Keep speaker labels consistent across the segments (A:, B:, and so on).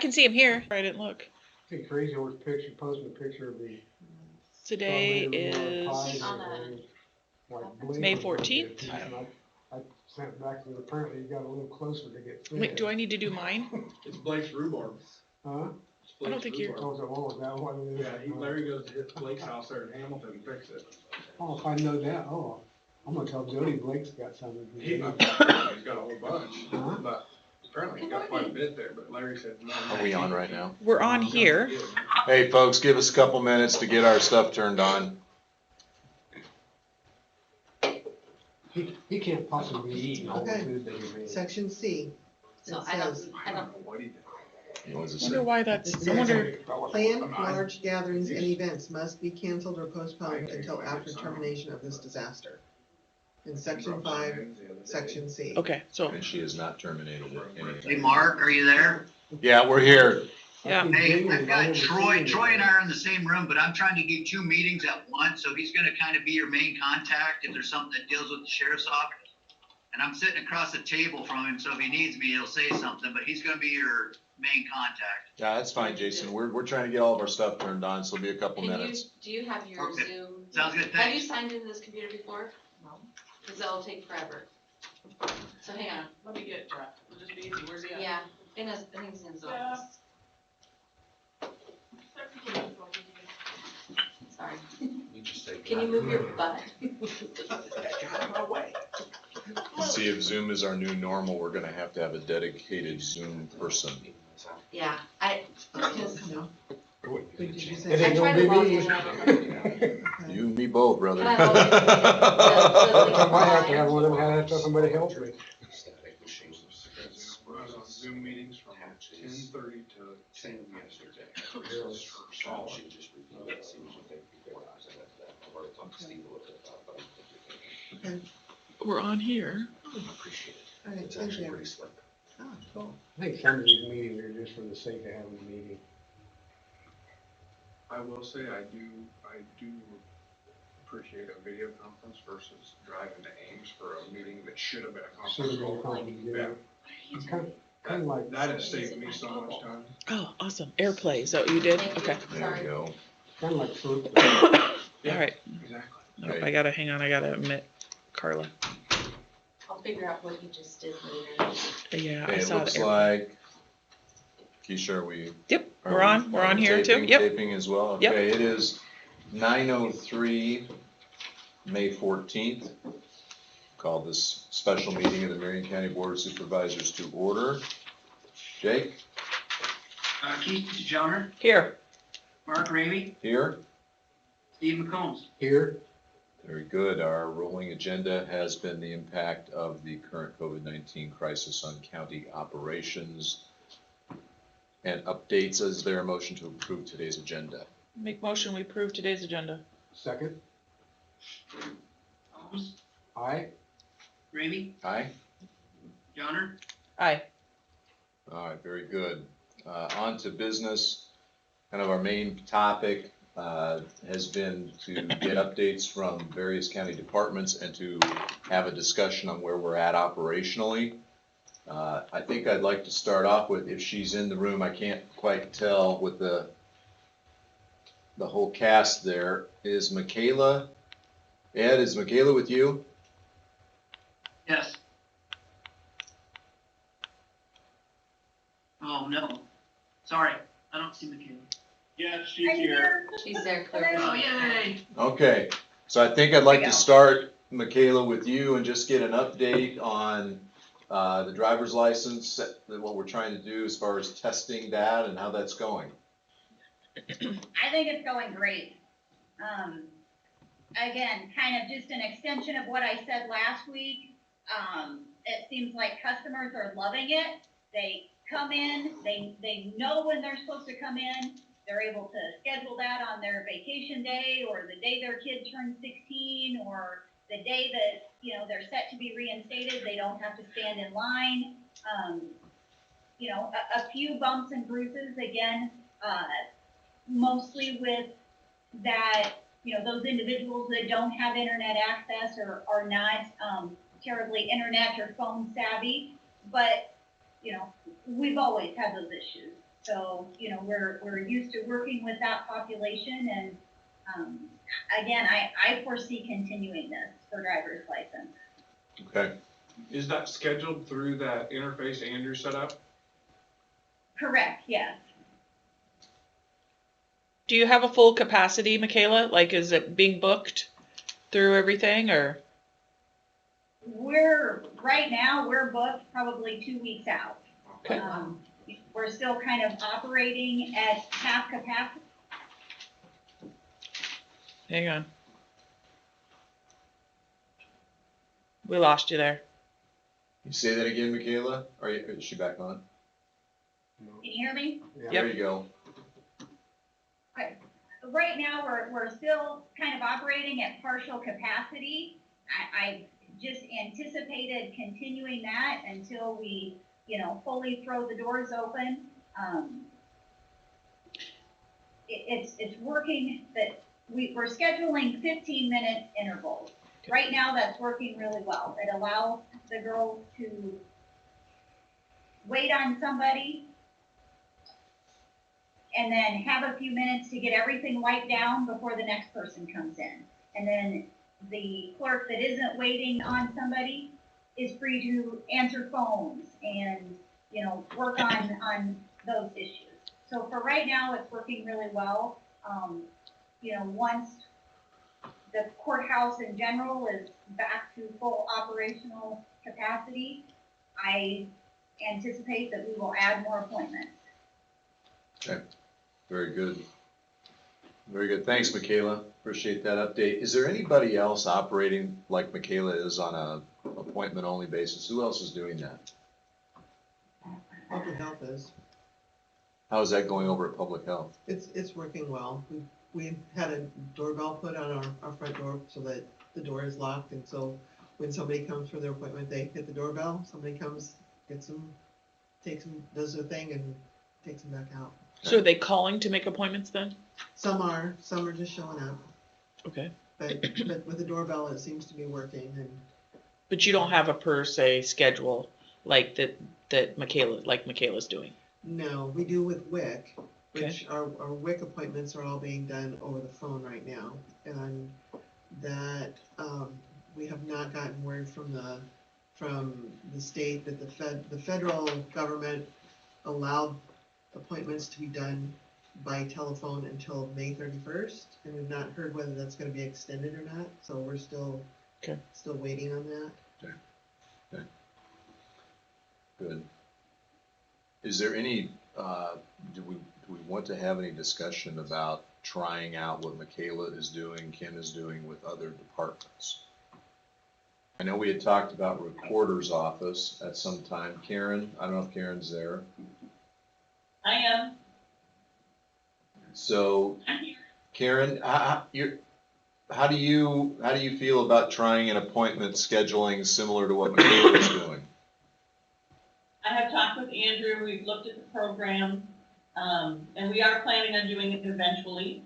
A: can see him here. I didn't look.
B: It's crazy over picture, posting a picture of the.
A: Today
B: strawberry
A: is
B: pies, like
A: May
B: blazing
A: 14th.
B: I sent it back to the, apparently you got a little closer to get through.
A: Wait, do I need to do mine?
C: It's Blake's rhubarb.
B: Huh?
C: It's
A: I don't
C: Blake's
A: think you're-
C: rhubarb.
B: Oh, is that what it is?
C: Yeah, Larry goes to hit Blake's house there in Hamilton and fix it.
B: Oh, if I know that, I'm gonna tell Jody Blake's got something.
C: He's got a whole bunch,
B: Huh?
C: but apparently he's got quite a bit there, but Larry said no.
D: Are we on right now?
A: We're on here.
D: Hey, folks, give us a couple minutes to get our stuff turned on.
B: He can't possibly be eating all the
E: Okay.
B: food that he made.
E: Section C.
F: So
E: It
F: I
E: says,
F: don't,
D: What does it
A: I wonder
D: say?
A: why that's, I wonder,
E: planned large gatherings and events must be canceled or postponed until after termination of this disaster. In section 5, section C.
A: okay, so,
D: And she has not terminated it.
G: Hey,
D: anything.
G: Mark, are you there?
D: Yeah, we're here.
A: yeah.
G: Hey, I've got Troy. Troy and I are in the same room, but I'm trying to get 2 meetings at once, so he's gonna kind of be your main contact if there's something that deals with the sheriff's office. And I'm sitting across the table from him, so if he needs me, he'll say something, but he's gonna be your main contact.
D: Yeah, that's fine, Jason. We're trying to get all of our stuff turned on, so it'll be a couple
F: can you,
D: minutes.
F: do you have your
G: Okay.
F: Zoom?
G: Sounds good,
F: Have you
G: thanks.
F: signed into this computer before? No. Cause that'll take forever. So hang on.
H: Let me get Jeff, it'll just be easy, where's he at?
F: Yeah, I think he's in his office. Sorry. Can you move your butt?
D: See, if Zoom is our new normal, we're gonna have to have a dedicated Zoom person.
F: Yeah, because
E: No. What did you
B: It
E: say?
B: ain't
F: I tried
B: gonna
F: to
B: be
F: log
B: me.
F: in.
E: Okay.
D: You and me both, brother.
F: Can I log in?
B: I might have to have one of them, have somebody help me.
C: I was on Zoom meetings from 10:30 to 10 yesterday.
E: Okay.
A: We're on here.
E: All right, thank you. Oh, cool.
B: I think some of these meetings are just for the sake of having a meeting.
C: I will say I do appreciate a video conference versus driving to Ames for a meeting that should have been a
B: Should have
C: conference
B: been
C: call.
B: conference,
C: Yeah.
B: yeah. It's kind of like.
C: That has saved me so much time.
A: Oh, awesome. Airplay, is that what you did?
F: Thank you.
A: Okay,
D: There we go.
B: Kind of like fruit.
A: all right.
C: Exactly.
A: Nope, I gotta, hang on, I gotta admit, Carla.
F: I'll figure out what you just did later.
A: Yeah,
D: Okay,
A: I
D: it
A: saw
D: looks
A: the airplay.
D: like, Keisha, are we?
A: Yep,
D: are
A: we're on
D: we
A: here too,
D: taping-
A: yep.
D: Taping as well?
A: Yep.
D: Okay, it is 9:03, May 14th. Call this special meeting of the Marion County Board of Supervisors to order. Jake,
G: Keith Joner,
A: Here,
G: Mark Ramey,
D: here?
G: Steve McCombs.
B: Here,
D: Very good. Our rolling agenda has been the impact of the current COVID-19 crisis on county operations and updates. Is there a motion to approve today's agenda?
A: make motion, we approve today's agenda.
B: second,
G: Holmes,
B: aye.
G: Ramey,
D: Aye?
G: Joner.
A: Aye.
D: All right, very good. On to business. Kind of our main topic has been to get updates from various county departments and to have a discussion on where we're at operationally. I think I'd like to start off with, if she's in the room, I can't quite tell with the whole cast there. Is Michaela, Ed, is Michaela with you?
G: Yes. Oh, no. Sorry, I don't see McKinney.
C: Yes, she's here.
F: She's there clearly.
G: Oh, yay.
D: Okay, so I think I'd like to start, Michaela, with you and just get an update on the driver's license, what we're trying to do as far as testing that and how that's going.
I: I think it's going great. Again, kind of just an extension of what I said last week. It seems like customers are loving it. They come in, they know when they're supposed to come in. They're able to schedule that on their vacation day or the day their kid turns 16 or the day that, you know, they're set to be reinstated. They don't have to stand in line. You know, a few bumps and bruises again, mostly with that, you know, those individuals that don't have internet access or are not terribly internet or phone savvy. But, you know, we've always had those issues. So, you know, we're used to working with that population and, again, I foresee continuing this for driver's license.
D: Okay,
C: Is that scheduled through that interface Andrew set up?
I: Correct, yes.
A: Do you have a full capacity, Michaela? Like, is it being booked through everything, or?
I: Right now, we're booked probably 2 weeks out.
A: Okay.
I: We're still kind of operating at half capacity.
A: Hang on. We lost you there.
D: you say that again, Michaela? Is she back on?
I: Can you hear me?
B: Yeah.
D: There you go.
I: Right now, we're still kind of operating at partial capacity. I just anticipated continuing that until we, you know, fully throw the doors open. It's working that we're scheduling 15-minute intervals. Right now, that's working really well. It allows the girls to wait on somebody and then have a few minutes to get everything wiped down before the next person comes in. And then the clerk that isn't waiting on somebody is free to answer phones and, you know, work on those issues. So for right now, it's working really well. You know, once the courthouse in general is back to full operational capacity, I anticipate that we will add more appointments.
D: Okay, very good. Very good. Thanks, Michaela. Appreciate that update. Is there anybody else operating like Michaela is on a appointment-only basis? Who else is doing that?
E: Public health is.
D: How is that going over at Public Health?
E: It's working well. We had a doorbell put on our front door so that the door is locked, and so when somebody comes for their appointment, they hit the doorbell, somebody comes, gets them, takes them, does their thing, and takes them back out.
A: So are they calling to make appointments then?
E: Some are just showing up,
A: Okay.
E: but with the doorbell, it seems to be working, and
A: But you don't have a per se schedule like that Michaela's doing?
E: no, we do with WIC,
A: Okay.
E: which our WIC appointments are all being done over the phone right now. And that, we have not gotten word from the state that the federal government allowed appointments to be done by telephone until May 31st. And we've not heard whether that's gonna be extended or not, so we're still waiting on that.
D: Good. Is there any, do we want to have any discussion about trying out what Michaela is doing, Ken is doing with other departments? I know we had talked about recorder's office at some time. Karen, I don't know if Karen's there.
H: I am.
D: So,
H: I'm here.
D: Karen, how do you feel about trying an appointment scheduling similar to what Michaela is doing?
H: I have talked with Andrew, we've looked at the program, and we are planning on doing it eventually.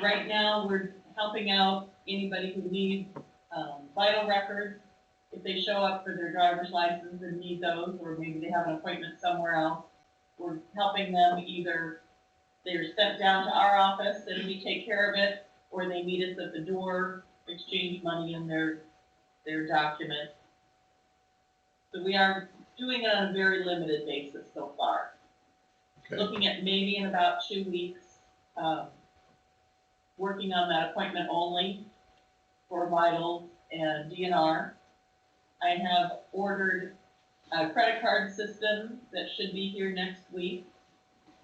H: Right now, we're helping out anybody who needs, vital records. If they show up for their driver's license and need those, or maybe they have an appointment somewhere else, we're helping them either they're sent down to our office and we take care of it, or they meet us at the door, exchange money in their document. So we are doing it on a very limited basis so far.
D: Okay.
H: Looking at maybe in about 2 weeks, working on that appointment only for vitals and DNR. I have ordered a credit card system that should be here next week.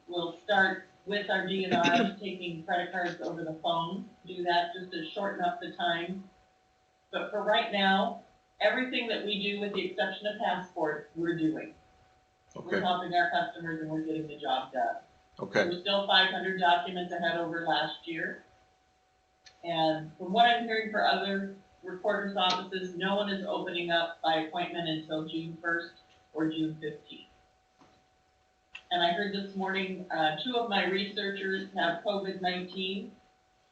H: We'll start with our DNR, taking credit cards over the phone, do that just to shorten up the time. But for right now, everything that we do with the exception of passports, we're doing. We're
D: Okay,
H: helping our customers and we're getting the job done.
D: okay,
H: We're still 500 documents ahead over last year. And from what I'm hearing for other recorder's offices, no one is opening up by appointment until June 1st or June 15th. And I heard this morning, 2 of my researchers have COVID-19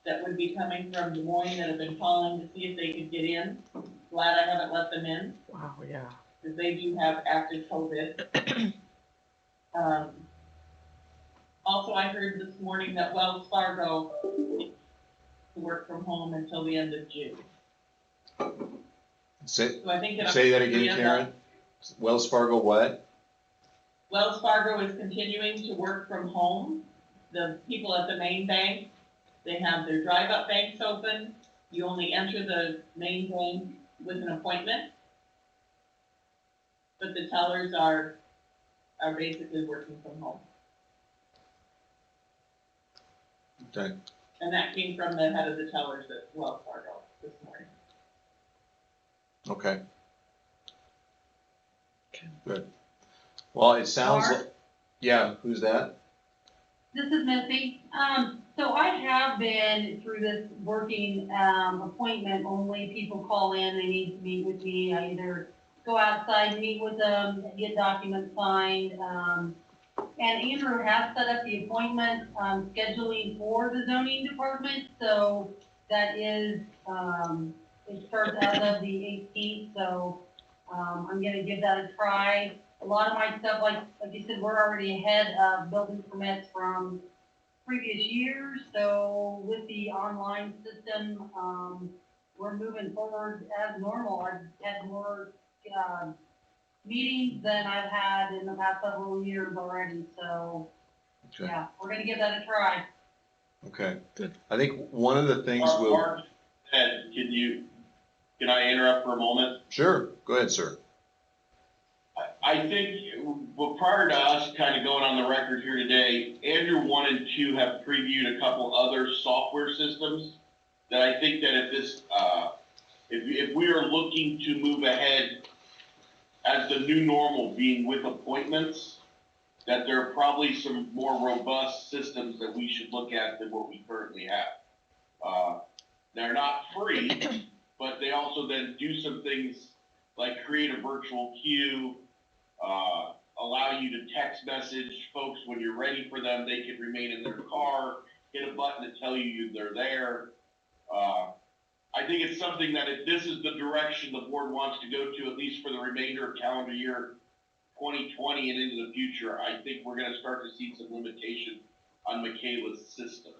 H: that would be coming from Des Moines that have been calling to see if they could get in. Glad I haven't let them in,
A: Wow, yeah.
H: because they do have active COVID. also I heard this morning that Wells Fargo to work from home until the end of June.
D: Say,
H: So I think
D: say that again, Karen. Wells Fargo what?
H: Wells Fargo is continuing to work from home. The people at the main bank, they have their drive-up banks open. You only enter the main bank with an appointment. But the tellers are basically working from home.
D: Okay.
H: And that came from the head of the tellers at Wells Fargo this morning.
D: Okay. Good. Well, it sounds
J: Mark?
D: like, yeah, who's that?
J: This is Missy. So I have been through this working, appointment only. People call in, they need to meet with me. I either go outside, meet with them, get documents signed. And Andrew has set up the appointment, scheduling for the zoning department. So that is, it starts as of the 18th. So, I'm gonna give that a try. A lot of my stuff, like you said, we're already ahead of building permits from previous years. So with the online system, we're moving forward as normal. I've had more, meetings than I've had in the past several years already. So,
D: Okay.
J: yeah, we're gonna give that a try.
D: Okay. Good. I think one of the things we'll.
K: Mark, Ed, can I interrupt for a moment?
D: Sure. Go ahead, sir.
K: I think, well, prior to us kind of going on the record here today, Andrew 1 and 2 have previewed a couple other software systems that I think that if this, if we are looking to move ahead as the new normal being with appointments, that there are probably some more robust systems that we should look at than what we currently have. They're not free, but they also then do some things like create a virtual queue, allow you to text message folks when you're ready for them. They can remain in their car, hit a button to tell you they're there. I think it's something that if this is the direction the board wants to go to, at least for the remainder of calendar year 2020 and into the future, I think we're going to start to see some limitation on Michaela's system.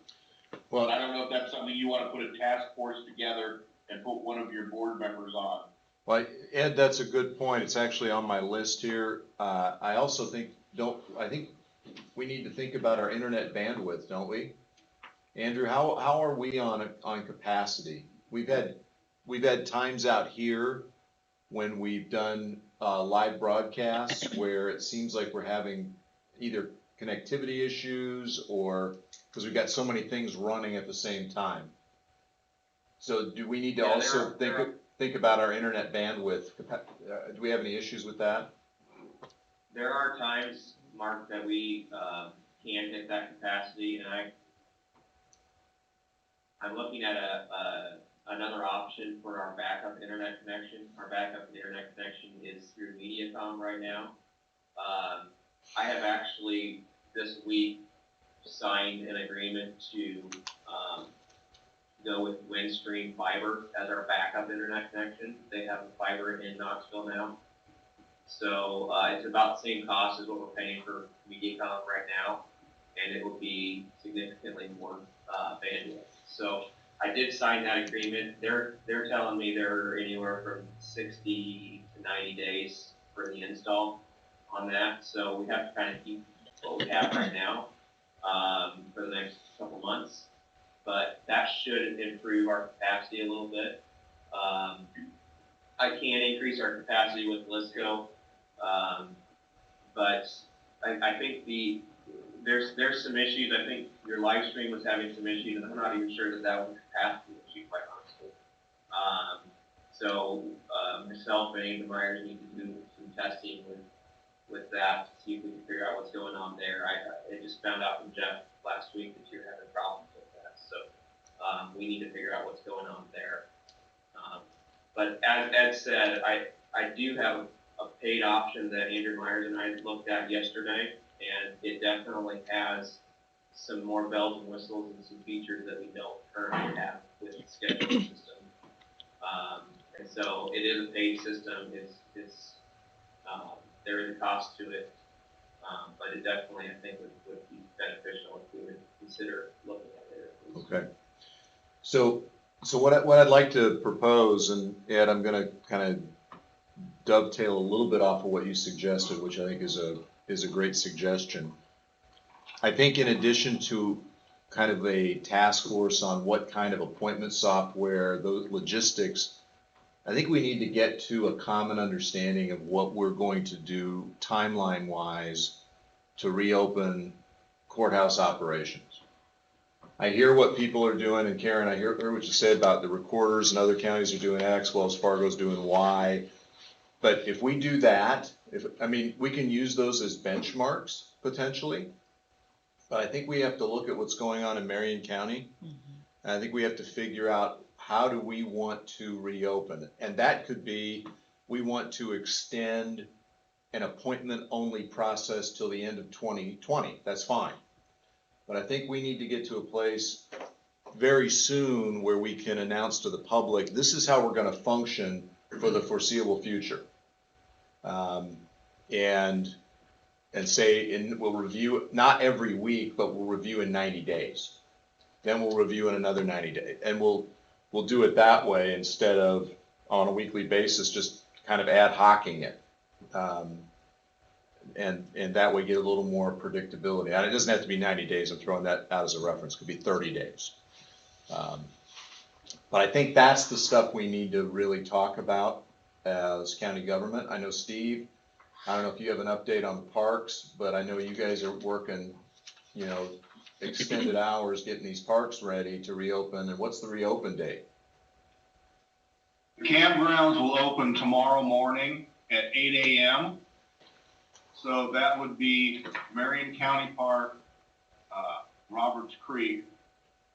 D: Well,
K: But I don't know if that's something you want to put a task force together and put one of your board members on.
D: Well, Ed, that's a good point. It's actually on my list here. I also think, I think we need to think about our internet bandwidth, don't we? Andrew, how are we on capacity? We've had times out here when we've done live broadcasts where it seems like we're having either connectivity issues or because we've got so many things running at the same time. So do we need to also think about our internet bandwidth? Do we have any issues with that?
L: There are times, Mark, that we can hit that capacity, and I'm looking at another option for our backup internet connection. Our backup internet connection is through Mediacom right now. I have actually this week signed an agreement to go with Windstream Fiber as our backup internet connection. They have a fiber in Knoxville now. So it's about the same cost as what we're paying for Mediacom right now, and it will be significantly more bandwidth. So I did sign that agreement. They're telling me they're anywhere from 60 to 90 days for the install on that. So we have to kind of keep what we have right now for the next couple months. But that should improve our capacity a little bit. I can increase our capacity with Lisco, but I think there's some issues. I think your live stream was having some issues, and I'm not even sure that was a capacity issue, quite honestly. So myself and Andrew Myers need to do some testing with that to see if we can figure out what's going on there. I just found out from Jeff last week that you're having problems with that, so we need to figure out what's going on there. But as Ed said, I do have a paid option that Andrew Myers and I looked at yesterday, and it definitely has some more bells and whistles and some features that we don't currently have with the scheduling system. And so it is a paid system. There is a cost to it, but it definitely, I think, would be beneficial consider looking at it.
D: Okay. So what I'd like to propose, and Ed, I'm gonna kind of dovetail a little bit off of what you suggested, which I think is a great suggestion. I think in addition to kind of a task force on what kind of appointment software, those logistics, I think we need to get to a common understanding of what we're going to do timeline-wise to reopen courthouse operations. I hear what people are doing, and Karen, I hear what you said about the recorders and other counties are doing X, Wells Fargo's doing Y. But if we do that, we can use those as benchmarks potentially, but I think we have to look at what's going on in Marion County. And I think we have to figure out how do we want to reopen, and that could be, we want to extend an appointment-only process till the end of 2020, that's fine. But I think we need to get to a place very soon where we can announce to the public, this is how we're gonna function for the foreseeable future. And say, and we'll review, not every week, but we'll review in 90 days. Then we'll review in another 90 days. And we'll do it that way instead of on a weekly basis, just kind of ad hocing it. And that way get a little more predictability. And it doesn't have to be 90 days, I'm throwing that out as a reference, it could be 30 days. But I think that's the stuff we need to really talk about as county government. I know Steve, I don't know if you have an update on the parks, but I know you guys are working, extended hours getting these parks ready to reopen. And what's the reopen date?
C: The campgrounds will open tomorrow morning at 8 a.m. So that would be Marion County Park, Roberts Creek,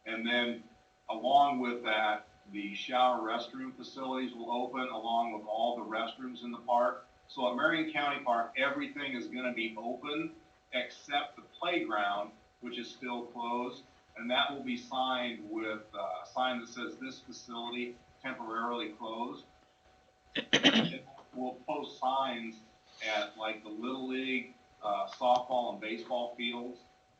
C: and then along with that, the shower restroom facilities will open along with all the restrooms in the park. So at Marion County Park, everything is gonna be open except the playground, which is still closed. And that will be signed with a sign that says this facility temporarily closed. We'll post signs at like the Little League, softball and baseball fields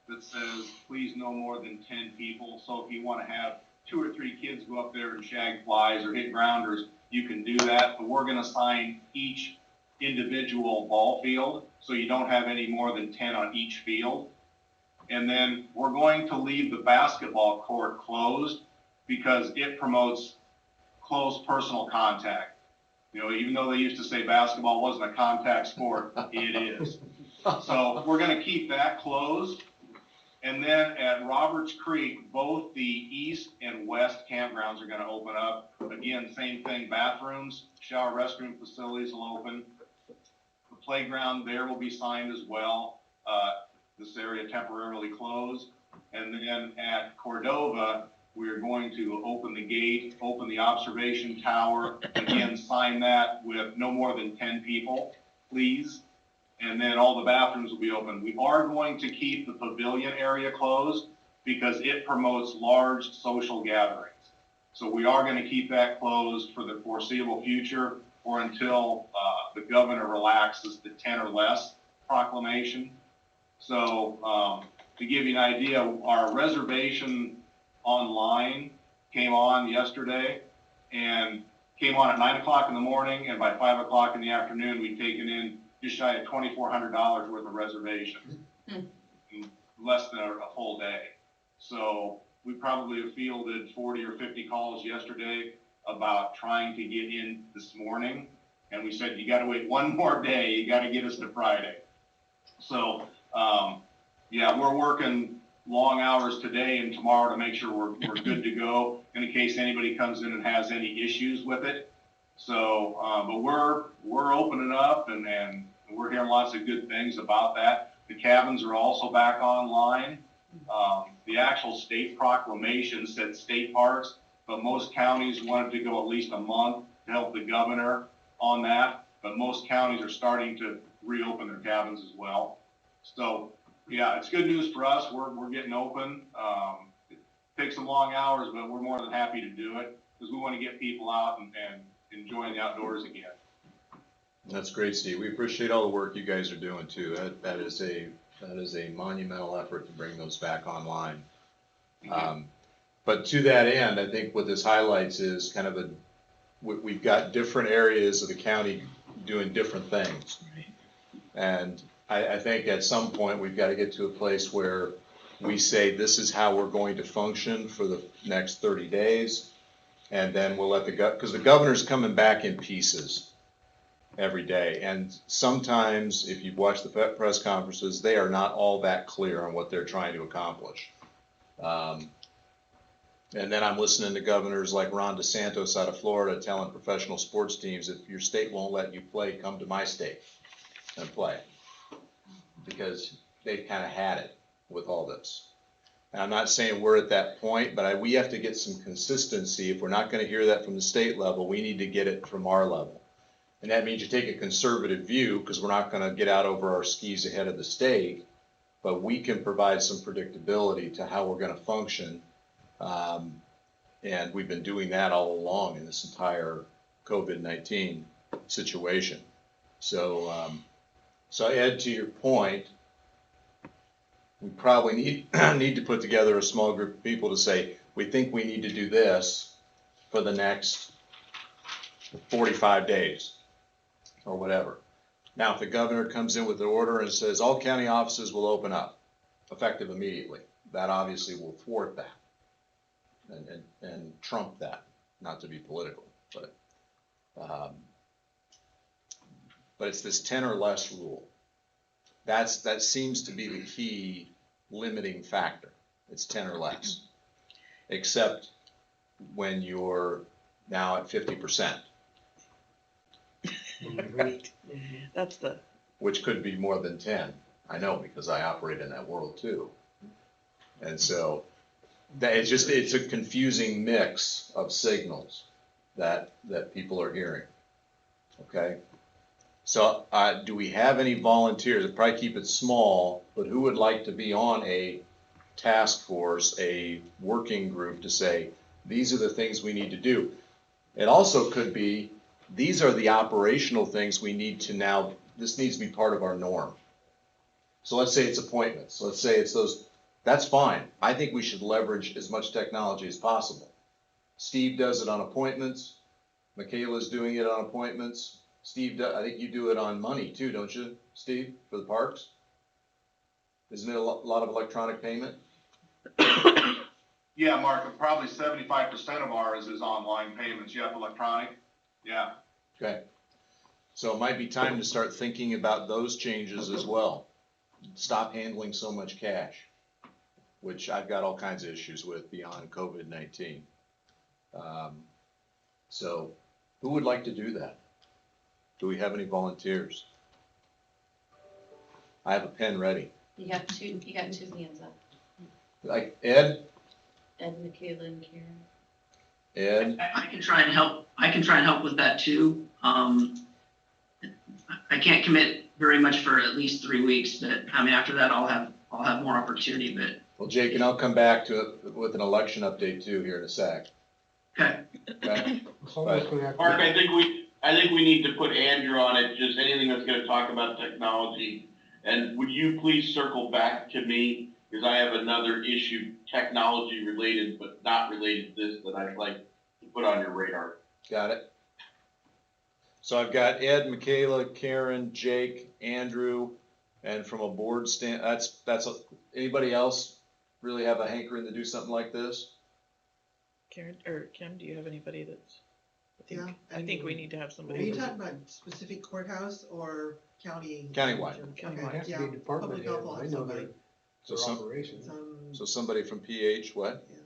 C: that says, please no more than 10 people. So if you wanna have 2 or 3 kids go up there and shag flies or hit grounders, you can do that. But we're gonna sign each individual ball field, so you don't have any more than 10 on each field. And then we're going to leave the basketball court closed because it promotes close personal contact. Even though they used to say basketball wasn't a contact sport, it is. So we're gonna keep that closed. And then at Roberts Creek, both the east and west campgrounds are gonna open up. Again, same thing, bathrooms, shower restroom facilities will open. The playground there will be signed as well. This area temporarily closed. And then at Cordova, we're going to open the gate, open the observation tower, again, sign that with no more than 10 people, please. And then all the bathrooms will be open. We are going to keep the pavilion area closed because it promotes large social gatherings. So we are going to keep that closed for the foreseeable future or until the governor relaxes the 10 or less proclamation. So to give you an idea, our reservation online came on yesterday and came on at 9 o'clock in the morning, and by 5 o'clock in the afternoon, we'd taken in just shy of $2,400 worth of reservations in less than a full day. So we probably have fielded 40 or 50 calls yesterday about trying to get in this morning. And we said, you gotta wait one more day, you gotta get us to Friday. So, yeah, we're working long hours today and tomorrow to make sure we're good to go in case anybody comes in and has any issues with it. So, but we're opening up and we're hearing lots of good things about that. The cabins are also back online. The actual state proclamation said state parks, but most counties wanted to go at least a month to help the governor on that. But most counties are starting to reopen their cabins as well. So yeah, it's good news for us. We're getting open. It takes some long hours, but we're more than happy to do it because we want to get people out and enjoying the outdoors again.
D: That's great, Steve. We appreciate all the work you guys are doing too. That is a monumental effort to bring those back online. But to that end, I think what this highlights is kind of we've got different areas of the county doing different things.
A: Right.
D: And I think at some point, we've got to get to a place where we say, this is how we're going to function for the next 30 days. And then we'll let because the governor's coming back in pieces every day. And sometimes, if you've watched the press conferences, they are not all that clear on what they're trying to accomplish. And then I'm listening to governors like Ron DeSantis out of Florida telling professional sports teams, if your state won't let you play, come to my state and play. Because they've kind of had it with all this. And I'm not saying we're at that point, but we have to get some consistency. If we're not going to hear that from the state level, we need to get it from our level. And that means you take a conservative view, because we're not going to get out over our skis ahead of the state, but we can provide some predictability to how we're going to function. And we've been doing that all along in this entire COVID-19 situation. So, so Ed, to your point, we probably need to put together a small group of people to say, we think we need to do this for the next 45 days or whatever. Now, if the governor comes in with an order and says all county offices will open up effective immediately, that obviously will thwart that and trump that, not to be political, but it's this 10 or less rule. That seems to be the key limiting factor. It's 10 or less, except when you're now at 50%.
A: Right. That's
D: which could be more than 10. I know, because I operate in that world too. And so it's a confusing mix of signals that people are hearing. Okay. So do we have any volunteers? I'll probably keep it small, but who would like to be on a task force, a working group to say, these are the things we need to do? It also could be, these are the operational things we need to now, this needs to be part of our norm. So let's say it's appointments. Let's say it's those, that's fine. I think we should leverage as much technology as possible. Steve does it on appointments. Michaela's doing it on appointments. Steve, I think you do it on money too, don't you, Steve, for the parks? Isn't it a lot of electronic payment?
C: Yeah, Mark, probably 75% of ours is online payments. Yep, electronic. Yeah.
D: Okay. So it might be time to start thinking about those changes as well. Stop handling so much cash, which I've got all kinds of issues with beyond COVID-19. So who would like to do that? Do we have any volunteers? I have a pen ready.
F: You got two hands up.
D: Like Ed?
F: Ed, Michaela, and Karen.
D: Ed?
M: I can try and help. I can try and help with that too. I can't commit very much for at least 3 weeks, but I mean, after that, I'll have more opportunity. But
D: well, Jake, and I'll come back to it with an election update too here in a sec.
M: Okay.
D: Okay.
B: Someone's gonna have to-
K: Mark, I think we need to put Andrew on it, just anything that's gonna talk about technology. And would you please circle back to me, because I have another issue, technology related, but not related to this, that I'd like to put on your radar.
D: Got it. So I've got Ed, Michaela, Karen, Jake, Andrew, and from a board stand, anybody else really have a hankering to do something like this?
A: Karen or Kim, do you have anybody that's?
E: Yeah.
A: I think we need to have
E: Are
A: somebody.
E: you talking about specific courthouse or county?
D: Countywide.
E: Okay,
B: It has to
E: yeah,
B: be a department
E: public
B: head.
E: health will
B: I
E: have
B: know
E: somebody.
D: So
B: their
D: some-
B: operations.
D: So somebody from PH, what?
E: Yeah.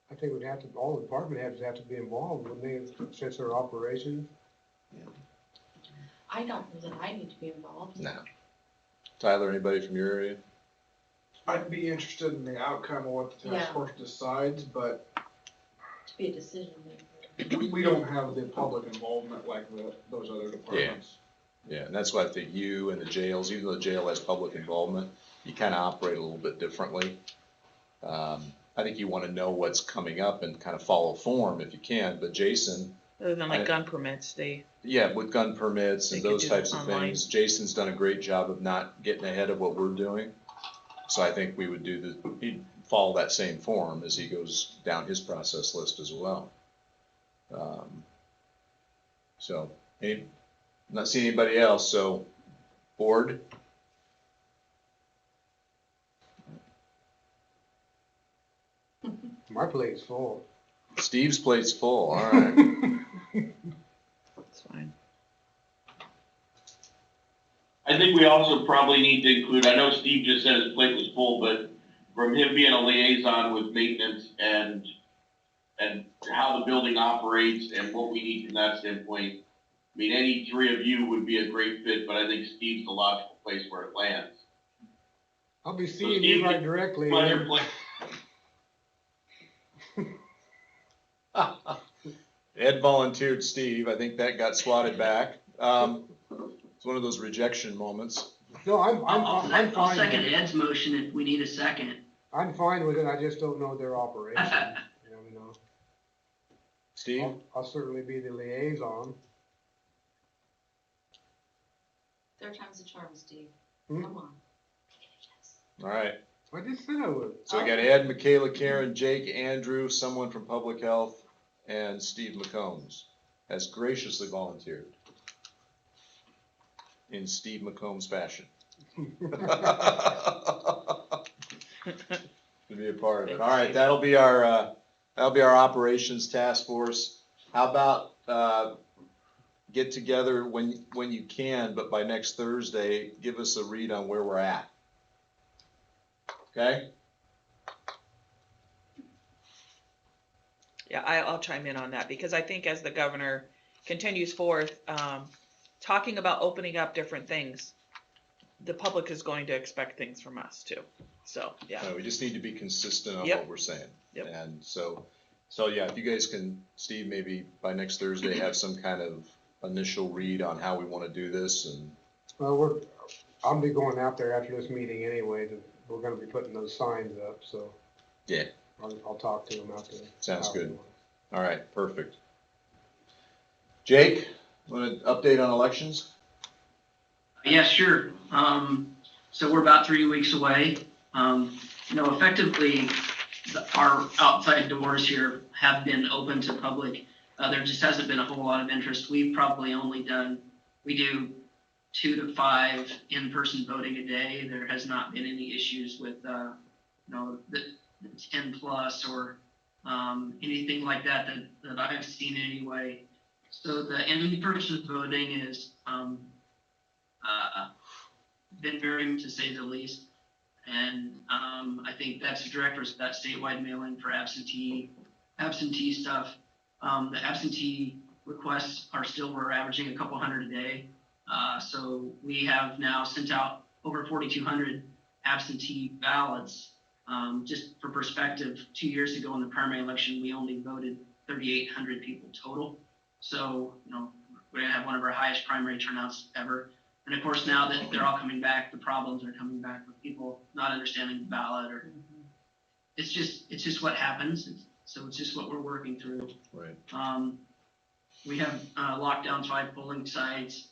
B: I think we'd have to, all the department heads have to be involved when they, since their operations.
F: I don't know that I need to be involved.
D: No. Tyler, anybody from your area?
N: I'd be interested in the outcome of what the task
F: Yeah.
N: force decides, but
F: To be a decision maker.
N: we don't have the public involvement like those other departments.
D: Yeah, and that's why I think you and the jails, even though the jail has public involvement, you kind of operate a little bit differently. I think you want to know what's coming up and kind of follow form if you can, but Jason.
A: Other than like gun permits,
D: Yeah, with gun permits and
A: They could
D: those
A: do
D: types of
A: online.
D: things, Jason's done a great job of not getting ahead of what we're doing. So I think we would he'd follow that same form as he goes down his process list as well. So, not seeing anybody else, so, board?
B: My plate's full.
D: Steve's plate's full, all right.
A: That's fine.
K: I think we also probably need to include, I know Steve just said his plate was full, but from him being a liaison with maintenance and how the building operates and what we need from that standpoint, I mean, any three of you would be a great fit, but I think Steve's the logical place where it lands.
B: I'll be
K: So
B: seeing
K: Steve,
B: you right directly.
K: On your plate.
D: Ed volunteered Steve, I think that got swatted back. It's one of those rejection moments.
B: No, I'm
M: I'll
B: fine
M: second
B: with it.
M: Ed's motion if we need a second.
B: I'm fine with it, I just don't know their operation. You never know.
D: Steve?
B: I'll certainly be the liaison.
F: Third time's a charm, Steve.
B: Hmm?
F: Come on.
D: All right,
B: I just said I would.
D: so we got Ed, Michaela, Karen, Jake, Andrew, someone from Public Health, and Steve McCombs has graciously volunteered in Steve McCombs fashion. To be a part of it. All right, that'll be our operations task force. How about, get together when you can, but by next Thursday, give us a read on where we're at. Okay?
A: Yeah, I'll chime in on that because I think as the governor continues forth, talking about opening up different things, the public is going to expect things from us too. So, yeah.
D: We just need to be consistent on
A: Yep.
D: what we're saying.
A: Yep.
D: And so yeah, if you guys can, Steve, maybe by next Thursday, have some kind of initial read on how we want to do this and.
B: Well, I'll be going out there after this meeting anyway, we're gonna be putting those signs up, so.
D: Yeah.
B: I'll talk to them out there.
D: Sounds good. All right, perfect. Jake, want to update on elections?
M: Yeah, sure. So we're about 3 weeks away. Effectively, our outside doors here have been open to public. There just hasn't been a whole lot of interest. We've probably only we do 2 to 5 in-person voting a day. There has not been any issues with, the 10 plus or anything like that I've seen anyway. So the in-person voting is been very, to say the least. And I think that's a direct that statewide mailing for absentee stuff. The absentee requests we're averaging a couple hundred a day. So we have now sent out over 4,200 absentee ballots. Just for perspective, 2 years ago in the primary election, we only voted 3,800 people total. So, we're gonna have one of our highest primary turnouts ever. And of course, now that they're all coming back, the problems are coming back with people not understanding the ballot or it's just what happens. So it's just what we're working through.
D: Right.
M: We have locked down 5 polling sites.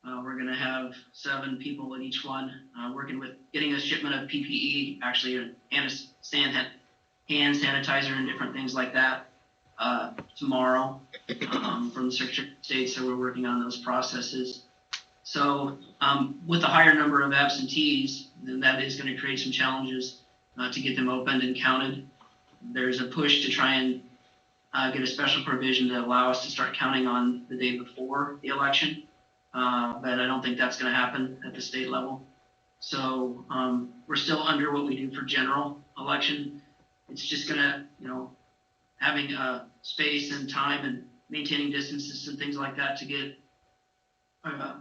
M: We're gonna have 7 people at each one, working with getting a shipment of PPE, actually, and hand sanitizer and different things like that, tomorrow, from the Secretary of State. So we're working on those processes. So, with a higher number of absentees, then that is gonna create some challenges, to get them opened and counted. There's a push to try and, get a special provision to allow us to start counting on the day before the election. But I don't think that's gonna happen at the state level. So, we're still under what we do for general election. It's just gonna, having space and time and maintaining distances and things like that to get a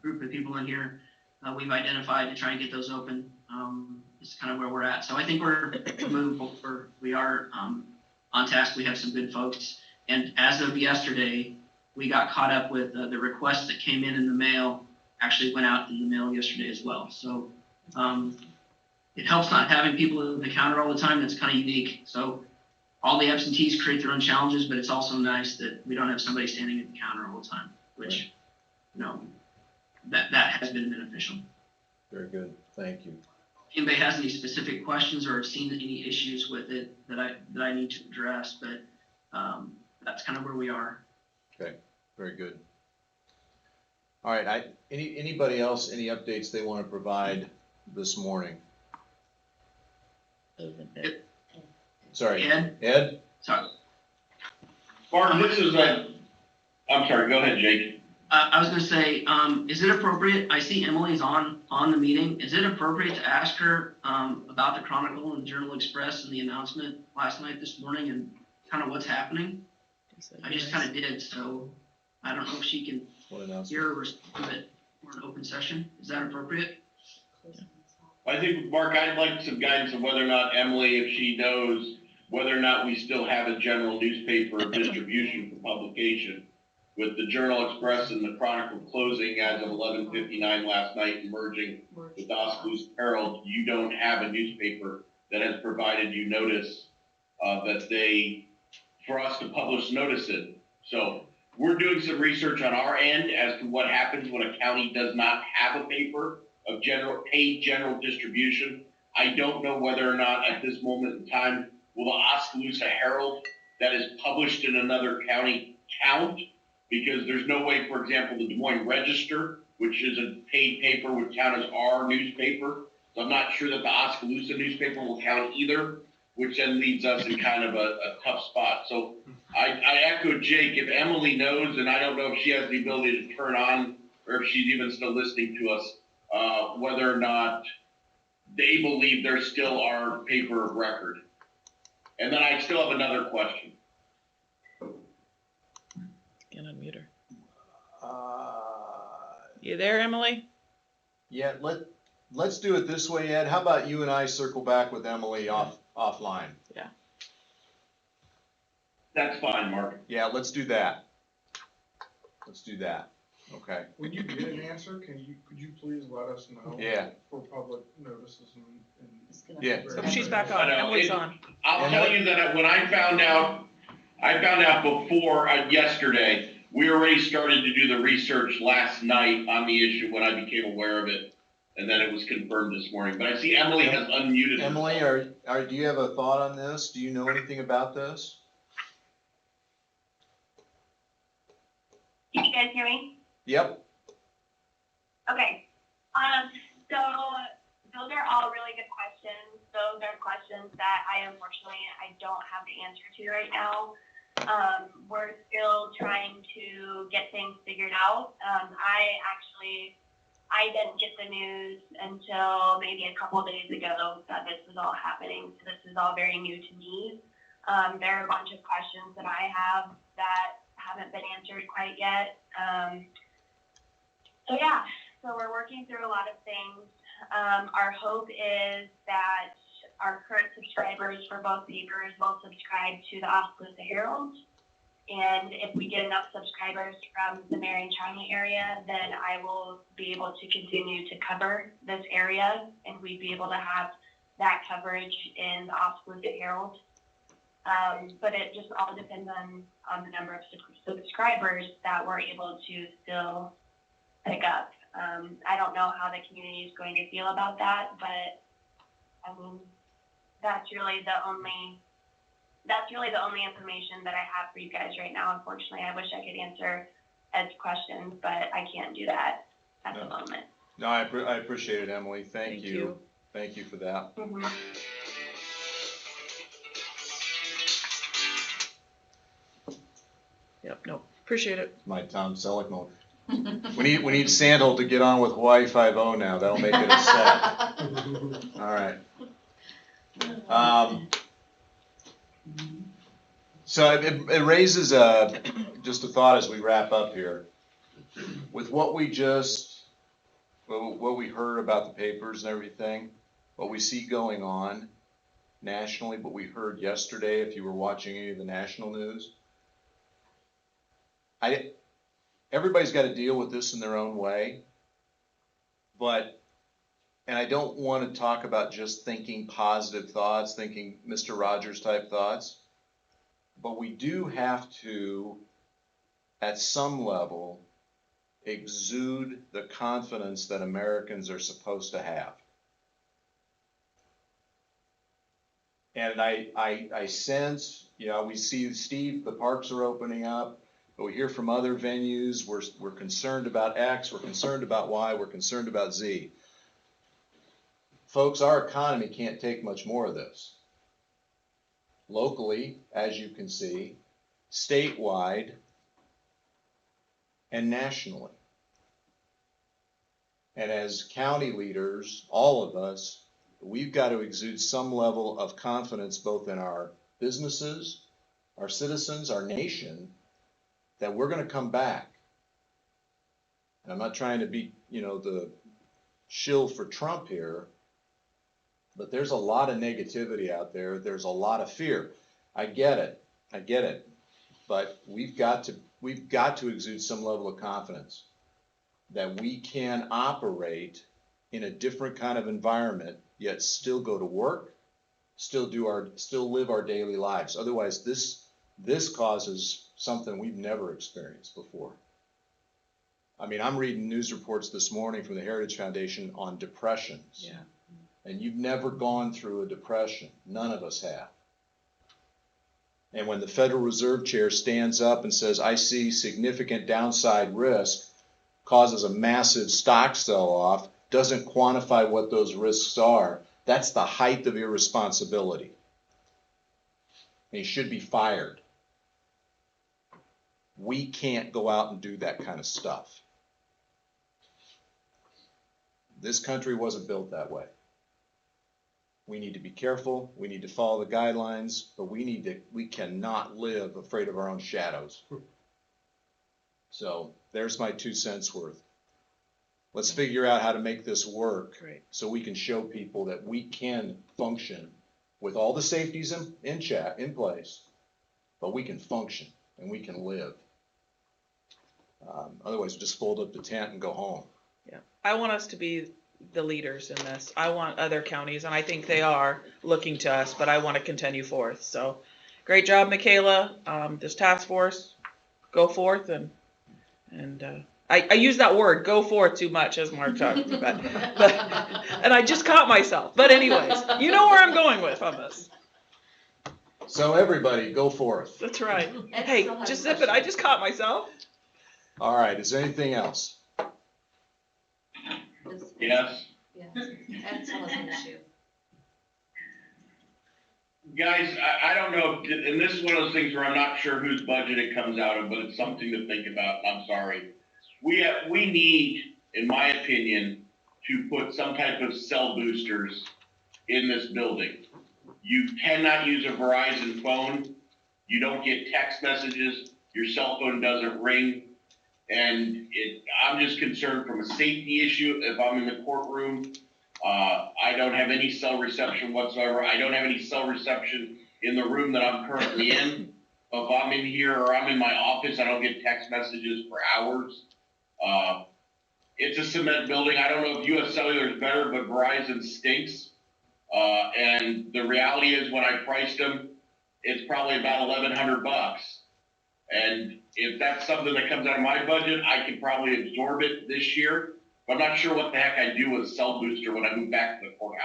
M: group of people in here we've identified to try and get those open is kind of where we're at. So I think we're moving forward. We are on task. We have some good folks. And as of yesterday, we got caught up with the request that came in the mail, actually went out in the mail yesterday as well. So it helps not having people at the counter all the time. That's kind of unique. So all the absentees create their own challenges, but it's also nice that we don't have somebody standing at the counter all the time, which, that has been beneficial.
D: Very good, thank you.
M: if anybody has any specific questions or have seen any issues with it that I need to address, but that's kind of where we are.
D: Okay, very good. All right, anybody else, any updates they want to provide this morning? Sorry, Ed?
M: Sorry.
K: Mark, this is I'm sorry, go ahead, Jake.
M: I was gonna say, is it appropriate, I see Emily's on the meeting, is it appropriate to ask her, about the Chronicle and Journal Express and the announcement last night, this morning, and kind of what's happening? I just kind of did, so I don't know if she can hear or respond, but we're in open session, is that appropriate?
K: I think, Mark, I'd like some guidance on whether or not Emily, if she knows whether or not we still have a general newspaper distribution for publication. With the Journal Express and the Chronicle closing as of 11:59 last night and merging with the Oskaloosa Herald, you don't have a newspaper that has provided you notice for us to publish notice in. So we're doing some research on our end as to what happens when a county does not have a paper of paid general distribution. I don't know whether or not at this moment in time will the Oskaloosa Herald that is published in another county count, because there's no way, for example, the Des Moines Register, which is a paid paper, would count as our newspaper. So I'm not sure that the Oskaloosa newspaper will count either, which then leaves us in kind of a tough spot. So I echo Jake, if Emily knows, and I don't know if she has the ability to turn on, or if she's even still listening to us, whether or not they believe there's still our paper of record. And then I still have another question.
A: Can unmute her. You there, Emily?
D: Yeah, let's do it this way, Ed. How about you and I circle back with Emily offline?
A: Yeah.
K: That's fine, Mark.
D: Yeah, let's do that. Let's do that. Okay.
N: When you get an answer, could you please let us know?
D: Yeah.
N: For public notices and.
D: Yeah.
A: Oh, she's back on. Emily's on.
K: I'll tell you that when I found out before yesterday, we already started to do the research last night on the issue when I became aware of it. And then it was confirmed this morning. But I see Emily has unmuted herself.
D: Emily, do you have a thought on this? Do you know anything about this?
O: Can you guys hear me?
D: Yep.
O: Okay. So those are all really good questions. Those are questions that I don't have the answer to right now. We're still trying to get things figured out. I didn't get the news until maybe a couple of days ago that this was all happening. So this is all very new to me. There are a bunch of questions that I have that haven't been answered quite yet. So we're working through a lot of things. Our hope is that our current subscribers for both papers will subscribe to the Oskaloosa Herald. And if we get enough subscribers from the Marion County area, then I will be able to continue to cover this area, and we'd be able to have that coverage in the Oskaloosa Herald. But it just all depends on the number of subscribers that we're able to still pick up. I don't know how the community is going to feel about that, but I mean, that's really the only information that I have for you guys right now. Unfortunately, I wish I could answer Ed's questions, but I can't do that at the moment.
D: No, I appreciate it, Emily. Thank you. Thank you for that.
O: Mm-hmm.
A: Yep, no, appreciate it.
D: My Tom Selleck mode. We need Sandal to get on with Hawaii 5-0 now. That'll make it a set. All right. So it raises just a thought as we wrap up here. With what we heard about the papers and everything, what we see going on nationally, what we heard yesterday, if you were watching any of the national news, everybody's got to deal with this in their own way, and I don't want to talk about just thinking positive thoughts, thinking Mr. Rogers type thoughts, but we do have to, at some level, exude the confidence that Americans are supposed to have. And I sense, we see Steve, the parks are opening up, but we hear from other venues, we're concerned about X, we're concerned about Y, we're concerned about Z. Folks, our economy can't take much more of this. Locally, as you can see, statewide, and nationally. And as county leaders, all of us, we've got to exude some level of confidence both in our businesses, our citizens, our nation, that we're going to come back. And I'm not trying to be, the shill for Trump here, but there's a lot of negativity out there. There's a lot of fear. I get it. But we've got to exude some level of confidence that we can operate in a different kind of environment, yet still go to work, still live our daily lives. Otherwise, this causes something we've never experienced before. I mean, I'm reading news reports this morning from the Heritage Foundation on depressions.
A: Yeah.
D: And you've never gone through a depression. None of us have. And when the Federal Reserve Chair stands up and says, I see significant downside risk, causes a massive stock sell-off, doesn't quantify what those risks are, that's the height of irresponsibility. And he should be fired. We can't go out and do that kind of stuff. This country wasn't built that way. We need to be careful. We need to follow the guidelines, but we cannot live afraid of our own shadows. So there's my 2 cents worth. Let's figure out how to make this work so we can show people that we can function with all the safeties in place, but we can function and we can live. Otherwise, just fold up the tent and go home.
A: Yeah, I want us to be the leaders in this. I want other counties, and I think they are looking to us, but I want to continue forth. So great job, Michaela. This task force, go forth and I use that word, go forth, too much, as Mark talked about. And I just caught myself. But anyways, you know where I'm going with on this.
D: So everybody, go forth.
A: That's right. Hey, just zip it. I just caught myself.
D: All right, is there anything else?
K: Yes.
F: Yeah, Ed still has an issue.
K: Guys, I don't know, and this is one of those things where I'm not sure whose budget it comes out of, but it's something to think about. I'm sorry. We need, in my opinion, to put some type of cell boosters in this building. You cannot use a Verizon phone. You don't get text messages. Your cell phone doesn't ring. And I'm just concerned from a safety issue. If I'm in the courtroom, I don't have any cell reception whatsoever. I don't have any cell reception in the room that I'm currently in. If I'm in here or I'm in my office, I don't get text messages for hours. It's a cement building. I don't know if US Cellular is better, but Verizon stinks. And the reality is when I priced them, it's probably about $1,100. And if that's something that comes out of my budget, I can probably absorb it this year. But I'm not sure what the heck I do with a cell booster when I move back to the courthouse.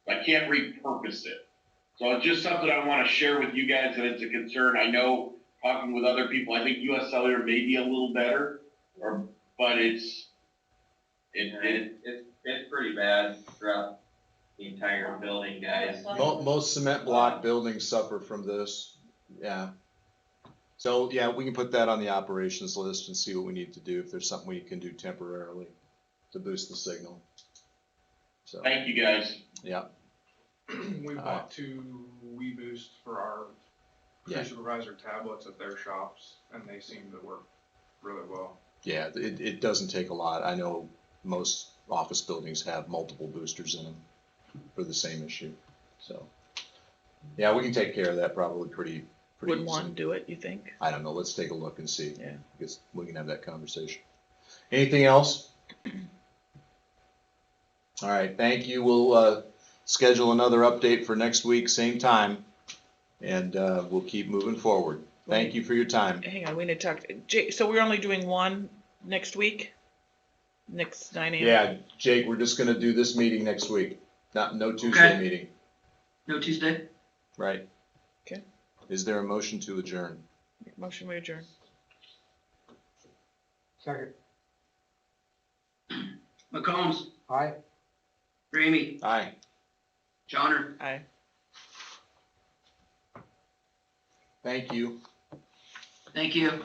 K: I can't repurpose it. So it's just something I want to share with you guys that it's a concern. I know talking with other people, I think US Cellular may be a little better, but it's
L: pretty bad throughout the entire building, guys.
D: Most cement block buildings suffer from this. Yeah. So yeah, we can put that on the operations list and see what we need to do if there's something we can do temporarily to boost the signal. So
K: thank you guys.
D: Yeah.
N: We bought 2 WeBoost for our supervisor tablets at their shops, and they seem to work really well.
D: Yeah, it doesn't take a lot. I know most office buildings have multiple boosters in them for the same issue. So yeah, we can take care of that probably pretty
A: Wouldn't
D: easy.
A: want to do it, you think?
D: I don't know. Let's take a look and see.
A: Yeah.
D: I guess we can have that conversation. Anything else? All right. Thank you. We'll schedule another update for next week, same time, and we'll keep moving forward. Thank you for your time.
A: Hang on, we need to talk. Jake, so we're only doing one next week? Next 9 a.m.?
D: Yeah, Jake, we're just going to do this meeting next week. No Tuesday meeting.
M: No Tuesday?
D: Right.
A: Okay.
D: Is there a motion to adjourn?
A: Motion we adjourn.
B: Second.
M: McCombs,
B: Aye.
M: Ramey,
D: Aye.
M: Johnner.
A: Aye.
D: Thank you.
M: Thank you.